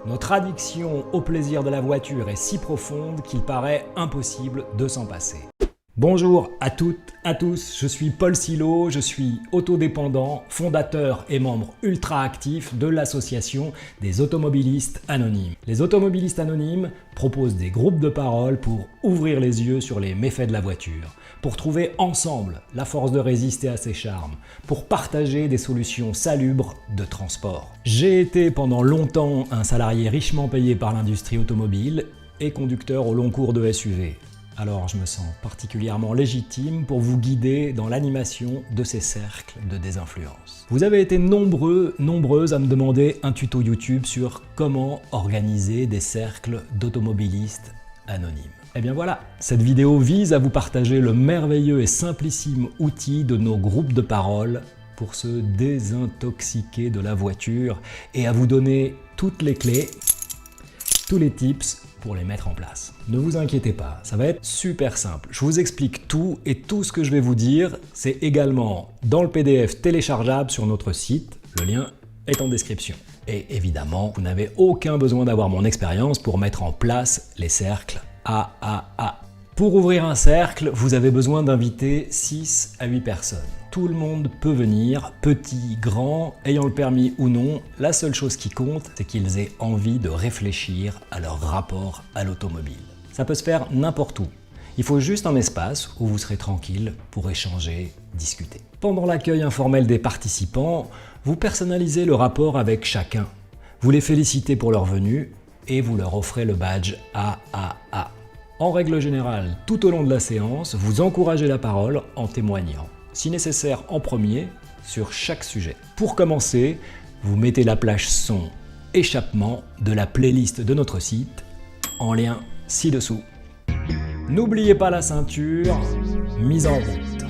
Notre addiction au plaisir de la voiture est si profonde qu'il paraît impossible de s'en passer. Bonjour à toutes, à tous, je suis Paul Silo, je suis autodépendant, fondateur et membre ultra actif de l'association des automobilistes anonymes. Les automobilistes anonymes proposent des groupes de parole pour ouvrir les yeux sur les méfaits de la voiture, pour trouver ensemble la force de résister à ses charmes, pour partager des solutions salubres de transport. J'ai été pendant longtemps un salarié richement payé par l'industrie automobile et conducteur au long cours de SUV. Alors je me sens particulièrement légitime pour vous guider dans l'animation de ces cercles de désinfluence. Vous avez été nombreuses à me demander un tuto YouTube sur comment organiser des cercles d'automobilistes anonymes. Et bien voilà, cette vidéo vise à vous partager le merveilleux et simplissime outil de nos groupes de parole pour se désintoxiquer de la voiture et à vous donner toutes les clés, tous les tips pour les mettre en place. Ne vous inquiétez pas, ça va être super simple. Je vous explique tout et tout ce que je vais vous dire, c'est également dans le PDF téléchargeable sur notre site. Le lien est en description. Et évidemment, vous n'avez aucun besoin d'avoir mon expérience pour mettre en place les cercles AAA. Pour ouvrir un cercle, vous avez besoin d'inviter 6 à 8 personnes. Tout le monde peut venir, petit, grand, ayant le permis ou non. La seule chose qui compte, c'est qu'ils aient envie de réfléchir à leur rapport à l'automobile. Ça peut se faire n'importe où. Il faut juste un espace où vous serez tranquille pour échanger, discuter. Pendant l'accueil informel des participants, vous personnalisez le rapport avec chacun. Vous les félicitez pour leur venue et vous leur offrez le badge AAA. En règle générale, tout au long de la séance, vous encouragez la parole en témoignant, si nécessaire en premier, sur chaque sujet. Pour commencer, vous mettez la plage son échappement de la playlist de notre site, en lien ci-dessous. N'oubliez pas la ceinture, mise en route.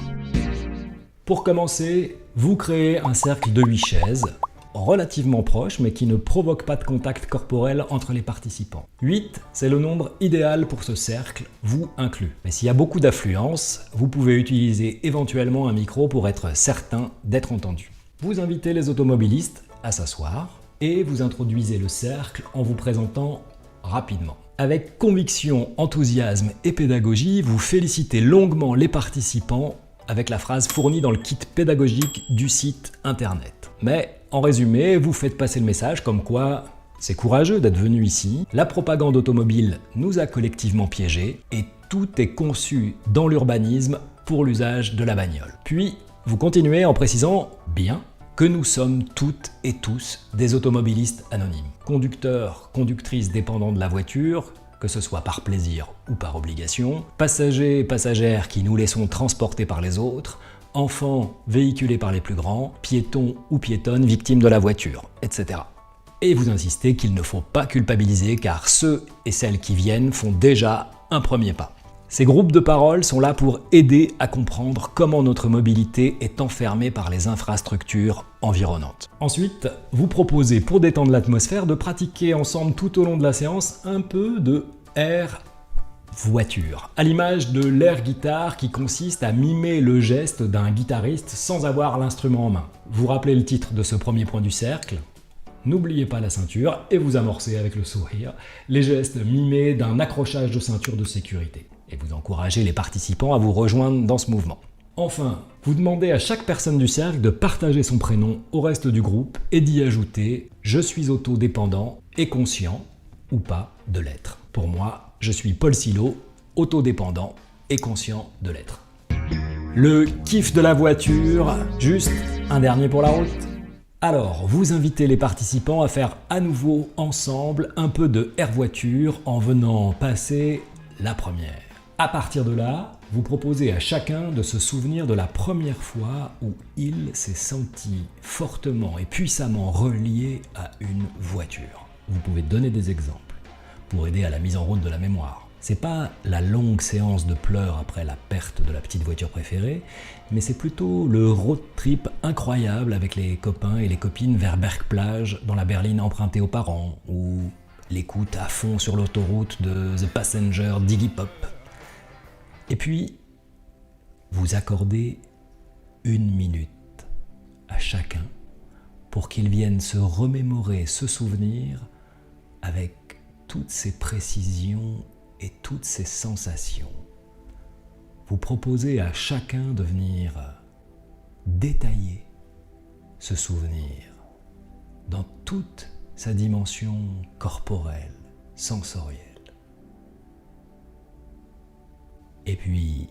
Pour commencer, vous créez un cercle de 8 chaises, relativement proches mais qui ne provoquent pas de contact corporel entre les participants. 8, c'est le nombre idéal pour ce cercle, vous inclus. Mais s'il y a beaucoup d'affluence, vous pouvez utiliser éventuellement un micro pour être certain d'être entendu. Vous invitez les automobilistes à s'asseoir et vous introduisez le cercle en vous présentant rapidement. Avec conviction, enthousiasme et pédagogie, vous félicitez longuement les participants avec la phrase fournie dans le kit pédagogique du site internet. Mais en résumé, vous faites passer le message comme quoi c'est courageux d'être venu ici, la propagande automobile nous a collectivement piégés et tout est conçu dans l'urbanisme pour l'usage de la bagnole. Puis, vous continuez en précisant bien que nous sommes toutes et tous des automobilistes anonymes. Conducteurs, conductrices dépendants de la voiture, que ce soit par plaisir ou par obligation, passagers et passagères qui nous laissons transporter par les autres, enfants véhiculés par les plus grands, piétons ou piétonnes victimes de la voiture, etc. Et vous insistez qu'il ne faut pas culpabiliser car ceux et celles qui viennent font déjà un premier pas. Ces groupes de parole sont là pour aider à comprendre comment notre mobilité est enfermée par les infrastructures environnantes. Ensuite, vous proposez pour détendre l'atmosphère de pratiquer ensemble tout au long de la séance un peu de air voiture, à l'image de l'air guitare qui consiste à mimer le geste d'un guitariste sans avoir l'instrument en main. Vous rappelez le titre de ce premier point du cercle, n'oubliez pas la ceinture et vous amorcez avec le sourire les gestes mimés d'un accrochage de ceinture de sécurité. Et vous encouragez les participants à vous rejoindre dans ce mouvement. Enfin, vous demandez à chaque personne du cercle de partager son prénom au reste du groupe et d'y ajouter « Je suis autodépendant et conscient » ou pas de l'être. Pour moi, je suis Paul Silo, autodépendant et conscient de l'être. Le kiff de la voiture, juste un dernier pour la route. Alors, vous invitez les participants à faire à nouveau ensemble un peu de air voiture en venant passer la première. À partir de là, vous proposez à chacun de se souvenir de la première fois où il s'est senti fortement et puissamment relié à une voiture. Vous pouvez donner des exemples pour aider à la mise en route de la mémoire. C'est pas la longue séance de pleurs après la perte de la petite voiture préférée, mais c'est plutôt le road trip incroyable avec les copains et les copines vers Berck-Plage dans la berline empruntée aux parents, ou l'écoute à fond sur l'autoroute de The Passenger d'Iggy Pop. Et puis, vous accordez 1 minute à chacun pour qu'ils viennent se remémorer ce souvenir avec toutes ces précisions et toutes ces sensations. Vous proposez à chacun de venir détailler ce souvenir dans toute sa dimension corporelle, sensorielle. Et puis,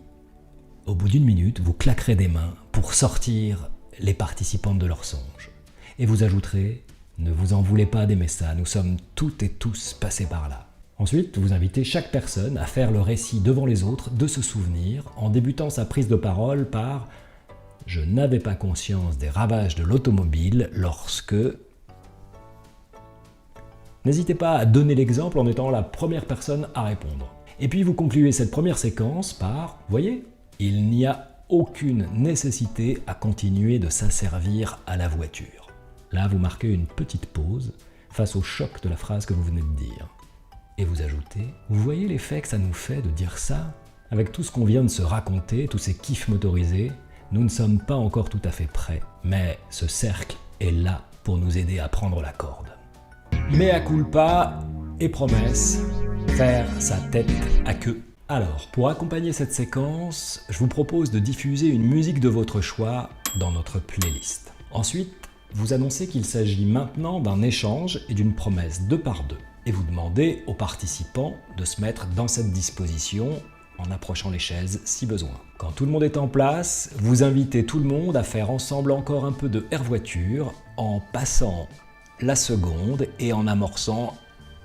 au bout d'1 minute, vous claquerez des mains pour sortir les participantes de leur songe. Et vous ajouterez « Ne vous en voulez pas d'aimer ça, nous sommes toutes et tous passés par là ». Ensuite, vous invitez chaque personne à faire le récit devant les autres de ce souvenir en débutant sa prise de parole par « Je n'avais pas conscience des ravages de l'automobile lorsque… ». N'hésitez pas à donner l'exemple en étant la première personne à répondre. Et puis vous concluez cette première séquence par « Voyez, il n'y a aucune nécessité à continuer de s'asservir à la voiture ». Là, vous marquez une petite pause face au choc de la phrase que vous venez de dire. Et vous ajoutez « Vous voyez l'effet que ça nous fait de dire ça ? Avec tout ce qu'on vient de se raconter, tous ces kiffs motorisés, nous ne sommes pas encore tout à fait prêts, mais ce cercle est là pour nous aider à prendre la corde. » Mea culpa et promesse, faire sa tête à queue. Alors, pour accompagner cette séquence, je vous propose de diffuser une musique de votre choix dans notre playlist. Ensuite, vous annoncez qu'il s'agit maintenant d'un échange et d'une promesse 2 par 2. Et vous demandez aux participants de se mettre dans cette disposition en approchant les chaises si besoin. Quand tout le monde est en place, vous invitez tout le monde à faire ensemble encore un peu de air voiture en passant la seconde et en amorçant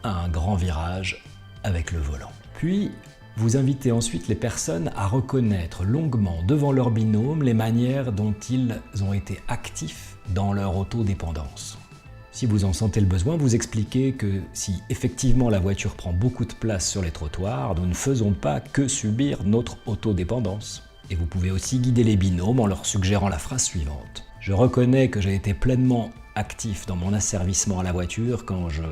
un grand virage avec le volant. Puis, vous invitez ensuite les personnes à reconnaître longuement devant leur binôme les manières dont ils ont été actifs dans leur autodépendance. Si vous en sentez le besoin, vous expliquez que si effectivement la voiture prend beaucoup de place sur les trottoirs, nous ne faisons pas que subir notre autodépendance. Et vous pouvez aussi guider les binômes en leur suggérant la phrase suivante. « Je reconnais que j'ai été pleinement actif dans mon asservissement à la voiture quand je… »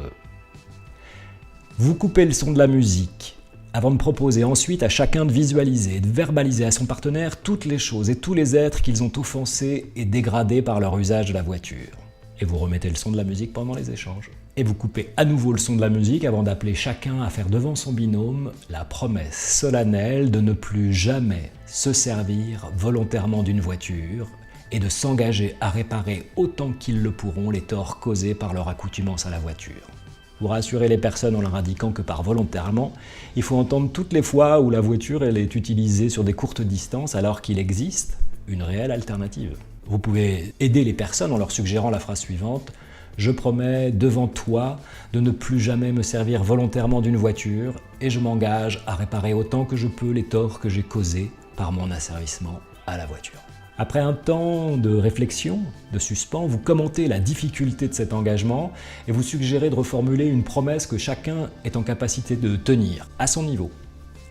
Vous coupez le son de la musique avant de proposer ensuite à chacun de visualiser et de verbaliser à son partenaire toutes les choses et tous les êtres qu'ils ont offensés et dégradés par leur usage de la voiture. Et vous remettez le son de la musique pendant les échanges. Et vous coupez à nouveau le son de la musique avant d'appeler chacun à faire devant son binôme la promesse solennelle de ne plus jamais se servir volontairement d'une voiture et de s'engager à réparer autant qu'ils le pourront les torts causés par leur accoutumance à la voiture. Vous rassurez les personnes en leur indiquant que par volontairement, il faut entendre toutes les fois où la voiture elle est utilisée sur des courtes distances alors qu'il existe une réelle alternative. Vous pouvez aider les personnes en leur suggérant la phrase suivante « Je promets devant toi de ne plus jamais me servir volontairement d'une voiture et je m'engage à réparer autant que je peux les torts que j'ai causés par mon asservissement à la voiture. » Après un temps de réflexion, de suspens, vous commentez la difficulté de cet engagement et vous suggérez de reformuler une promesse que chacun est en capacité de tenir à son niveau.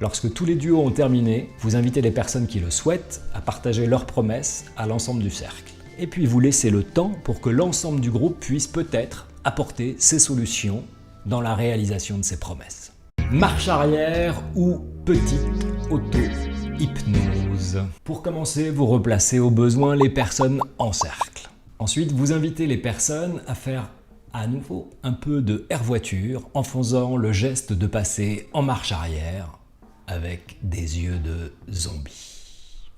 Lorsque tous les duos ont terminé, vous invitez les personnes qui le souhaitent à partager leurs promesses à l'ensemble du cercle. Et puis vous laissez le temps pour que l'ensemble du groupe puisse peut-être apporter ses solutions dans la réalisation de ses promesses. Marche arrière ou petite auto-hypnose. Pour commencer, vous replacez au besoin les personnes en cercle. Ensuite, vous invitez les personnes à faire à nouveau un peu de air voiture en faisant le geste de passer en marche arrière avec des yeux de zombie.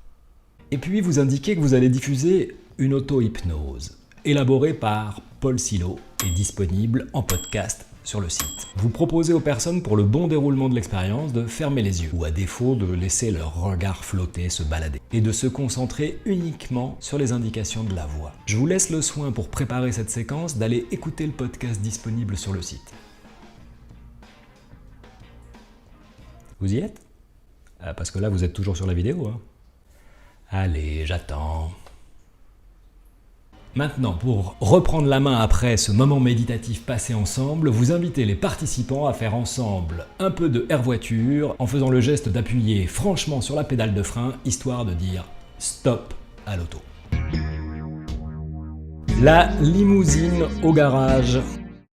Et puis vous indiquez que vous allez diffuser une auto-hypnose, élaborée par Paul Silo et disponible en podcast sur le site. Vous proposez aux personnes pour le bon déroulement de l'expérience de fermer les yeux, ou à défaut de laisser leur regard flotter, se balader, et de se concentrer uniquement sur les indications de la voix. Je vous laisse le soin pour préparer cette séquence d'aller écouter le podcast disponible sur le site. Vous y êtes ? Parce que là, vous êtes toujours sur la vidéo. Hein. Allez, j'attends. Maintenant, pour reprendre la main après ce moment méditatif passé ensemble, vous invitez les participants à faire ensemble un peu de air voiture en faisant le geste d'appuyer franchement sur la pédale de frein, histoire de dire stop à l'auto. La limousine au garage.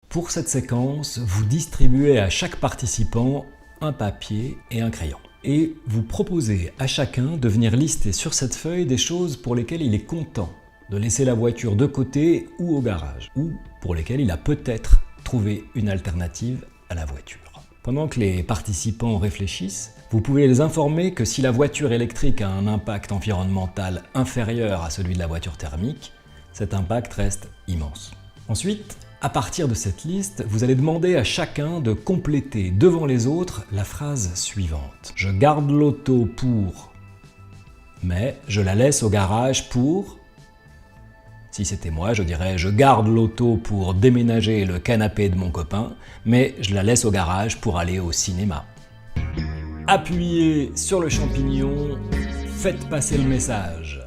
Pour cette séquence, vous distribuez à chaque participant un papier et un crayon. Et vous proposez à chacun de venir lister sur cette feuille des choses pour lesquelles il est content de laisser la voiture de côté ou au garage, ou pour lesquelles il a peut-être trouver une alternative à la voiture. Pendant que les participants réfléchissent, vous pouvez les informer que si la voiture électrique a un impact environnemental inférieur à celui de la voiture thermique, cet impact reste immense. Ensuite, à partir de cette liste, vous allez demander à chacun de compléter devant les autres la phrase suivante. Je garde l'auto pour... mais je la laisse au garage pour... Si c'était moi, je dirais « Je garde l'auto pour déménager le canapé de mon copain, mais je la laisse au garage pour aller au cinéma. » Appuyez sur le champignon, faites passer le message.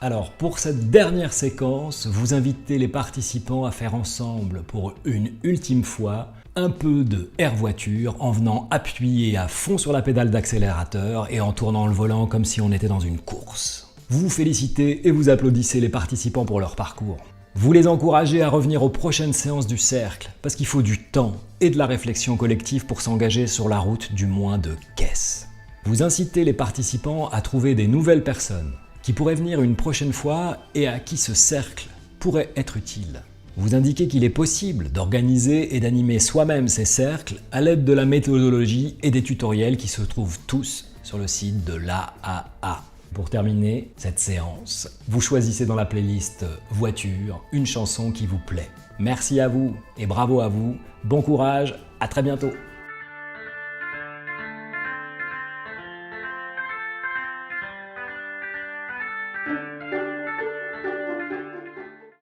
Alors, pour cette dernière séquence, vous invitez les participants à faire ensemble, pour une ultime fois, un peu de air voiture en venant appuyer à fond sur la pédale d'accélérateur et en tournant le volant comme si on était dans une course. Vous félicitez et vous applaudissez les participants pour leur parcours. Vous les encouragez à revenir aux prochaines séances du cercle, parce qu'il faut du temps et de la réflexion collective pour s'engager sur la route du moins de caisse. Vous incitez les participants à trouver des nouvelles personnes qui pourraient venir une prochaine fois et à qui ce cercle pourrait être utile. Vous indiquez qu'il est possible d'organiser et d'animer soi-même ces cercles à l'aide de la méthodologie et des tutoriels qui se trouvent tous sur le site de l'AAA. Pour terminer cette séance, vous choisissez dans la playlist Voiture une chanson qui vous plaît. Merci à vous et bravo à vous, bon courage, à très bientôt.